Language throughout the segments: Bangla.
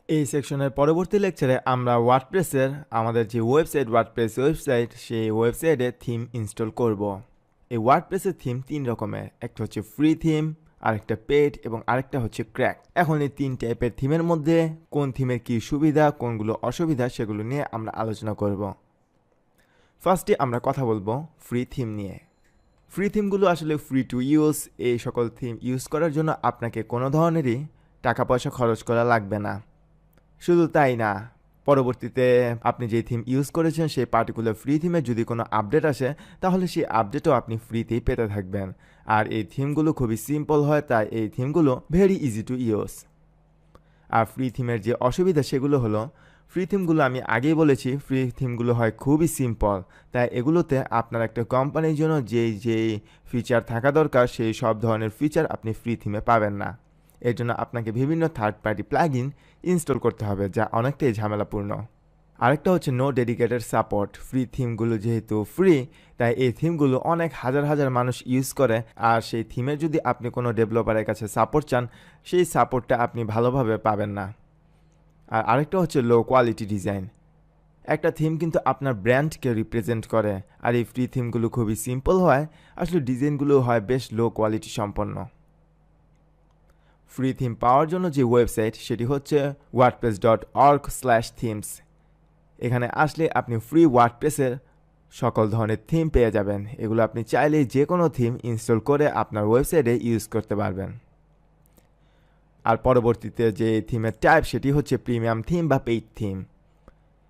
এই সেকশনের পরবর্তী লেকচারে আমরা ওয়ার্ডপ্রেসের আমাদের যে ওয়েবসাইট ওয়ার্ডপ্রেস ওয়েবসাইট সেই ওয়েবসাইটে থিম ইনস্টল করব। এই ওয়ার্ডপ্রেসের থিম তিন রকমের, একটা হচ্ছে ফ্রি থিম, আরেকটা পেড এবং আরেকটা হচ্ছে ক্র্যাক। এখন এই তিন টাইপের থিমের মধ্যে কোন থিমের কি সুবিধা কোনগুলো অসুবিধা সেগুলো নিয়ে আমরা আলোচনা করব। ফার্স্টে আমরা কথা বলবো ফ্রি থিম নিয়ে। ফ্রি থিমগুলো আসলে ফ্রি টু ইউজ। এই সকল থিম ইউজ করার জন্য আপনাকে কোনো ধরনেরই টাকা পয়সা খরচ করা লাগবে না। শুধু তাই না, পরবর্তীতে আপনি যে থিম ইউজ করেছেন সেই পার্টিকুলার ফ্রি থিমে যদি কোনো আপডেট আসে তাহলে সেই আপডেটও আপনি ফ্রিতেই পেতে থাকবেন। আর এই থিমগুলো খুবই সিম্পল হয়, তাই এই থিমগুলো ভেরি ইজি টু ইউজ। আর ফ্রি থিমের যে অসুবিধা সেগুলো হলো, ফ্রি থিমগুলো আমি আগেই বলেছি ফ্রি থিমগুলো হয় খুবই সিম্পল, তাই এগুলোতে আপনার একটা কোম্পানির জন্য যেই ফিচার থাকা দরকার সেই সব ধরনের ফিচার আপনি ফ্রি থিমে পাবেন না। এর জন্য আপনাকে বিভিন্ন থার্ড পার্টি প্লাগইন ইনস্টল করতে হবে, যা অনেকটাই ঝামেলাপূর্ণ। আরেকটা হচ্ছে নো ডেডিকেটেড সাপোর্ট। ফ্রি থিমগুলো যেহেতু ফ্রি, তাই এই থিমগুলো অনেক হাজার হাজার মানুষ ইউজ করে, আর সেই থিমে যদি আপনি কোনো ডেভেলপারের কাছে সাপোর্ট চান সেই সাপোর্টটা আপনি ভালোভাবে পাবেন না। আর আরেকটা হচ্ছে লো কোয়ালিটি ডিজাইন। একটা থিম কিন্তু আপনার ব্র্যান্ডকে রিপ্রেজেন্ট করে, আর এই ফ্রি থিমগুলো খুবই সিম্পল হয়, আসলে ডিজাইনগুলো হয় বেশ লো কোয়ালিটি সম্পন্ন। ফ্রি থিম পাওয়ার জন্য যে ওয়েবসাইট সেটি হচ্ছে wordpress.org/themes। এখানে আসলে আপনি ফ্রি ওয়ার্ডপ্রেসের সকল ধরনের থিম পেয়ে যাবেন। এগুলো আপনি চাইলেই যে কোনো থিম ইনস্টল করে আপনার ওয়েবসাইটে ইউজ করতে পারবেন। আর পরবর্তীতে যে থিমের টাইপ সেটি হচ্ছে প্রিমিয়াম থিম বা পেইড থিম।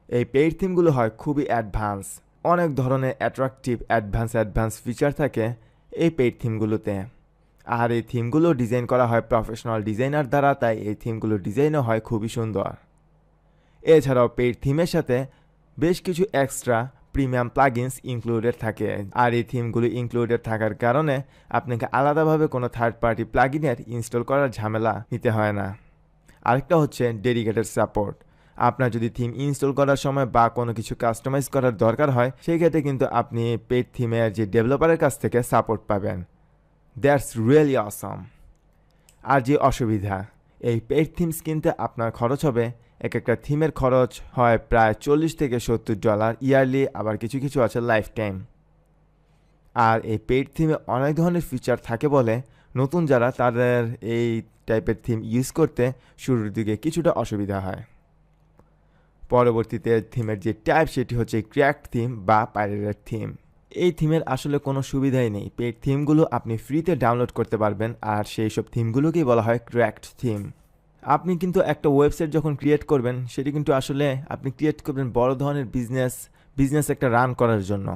এই পেইড থিমগুলো হয় খুবই অ্যাডভান্স, অনেক ধরনের অ্যাট্রাকটিভ অ্যাডভান্স ফিচার থাকে এই পেইড থিমগুলোতে। আর এই থিমগুলো ডিজাইন করা হয় প্রফেশনাল ডিজাইনার দ্বারা, তাই এই থিমগুলো ডিজাইনও হয় খুবই সুন্দর। এছাড়াও পেইড থিমের সাথে বেশ কিছু এক্সট্রা প্রিমিয়াম প্লাগইনস ইনক্লুডেড থাকে, আর এই থিমগুলো ইনক্লুডেড থাকার কারণে আপনাকে আলাদাভাবে কোনো থার্ড পার্টি প্লাগইনের ইনস্টল করার ঝামেলা নিতে হয় না। আরেকটা হচ্ছে ডেডিকেটেড সাপোর্ট। আপনার যদি থিম ইনস্টল করার সময় বা কোনো কিছু কাস্টমাইজ করার দরকার হয় সেই ক্ষেত্রে কিন্তু আপনি পেইড থিমের যে ডেভেলপারের কাছ থেকে সাপোর্ট পাবেন। দ্যাটস রিয়েলি অসম। আর যে অসুবিধা, এই পেইড থিমস কিনতে আপনার খরচ হবে, এক একটা থিমের খরচ হয় প্রায় $40 থেকে $70 ইয়ারলি, আবার কিছু কিছু আছে লাইফ টাইম। আর এই পেইড থিমে অনেক ধরনের ফিচার থাকে বলে নতুন যারা তাদের এই টাইপের থিম ইউজ করতে শুরুর দিকে কিছুটা অসুবিধা হয়। পরবর্তীতে থিমের যে টাইপ সেটি হচ্ছে ক্র্যাকড থিম বা পাইরেটেড থিম। এই থিমের আসলে কোনো সুবিধাই নেই। পেইড থিমগুলো আপনি ফ্রিতে ডাউনলোড করতে পারবেন, আর সেই সব থিমগুলোকেই বলা হয় ক্র্যাকড থিম। আপনি কিন্তু একটা ওয়েবসাইট যখন ক্রিয়েট করবেন সেটি কিন্তু আসলে আপনি ক্রিয়েট করবেন বড় ধরনের বিজনেস একটা রান করার জন্য।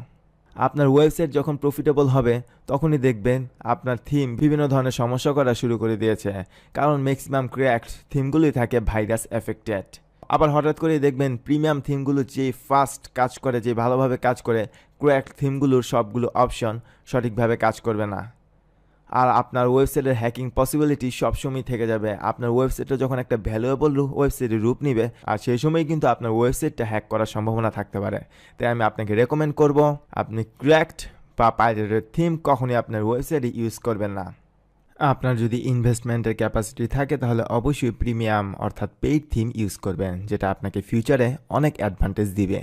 আপনার ওয়েবসাইট যখন প্রফিটেবল হবে তখনই দেখবেন আপনার থিম বিভিন্ন ধরনের সমস্যা করা শুরু করে দিয়েছে, কারণ ম্যাক্সিমাম ক্র্যাকড থিমগুলোই থাকে ভাইরাস এফেক্টেড। আবার হঠাৎ করেই দেখবেন প্রিমিয়াম থিমগুলো যে ফাস্ট কাজ করে, যে ভালোভাবে কাজ করে, ক্র্যাকড থিমগুলোর সবগুলো অপশন সঠিকভাবে কাজ করবে না। আর আপনার ওয়েবসাইটের হ্যাকিং পসিবিলিটি সবসময় থেকে যাবে। আপনার ওয়েবসাইটটা যখন একটা ভ্যালুয়েবল ওয়েবসাইটের রূপ নিবে, আর সেই সময় কিন্তু আপনার ওয়েবসাইটটা হ্যাক করার সম্ভাবনা থাকতে পারে। তাই আমি আপনাকে রেকমেন্ড করব আপনি ক্র্যাকড বা পাইরেটেড থিম কখনই আপনার ওয়েবসাইটে ইউজ করবেন না। আপনার যদি ইনভেস্টমেন্টের ক্যাপাসিটি থাকে তাহলে অবশ্যই প্রিমিয়াম অর্থাৎ পেইড থিম ইউজ করবেন, যেটা আপনাকে ফিউচারে অনেক অ্যাডভান্টেজ দিবে।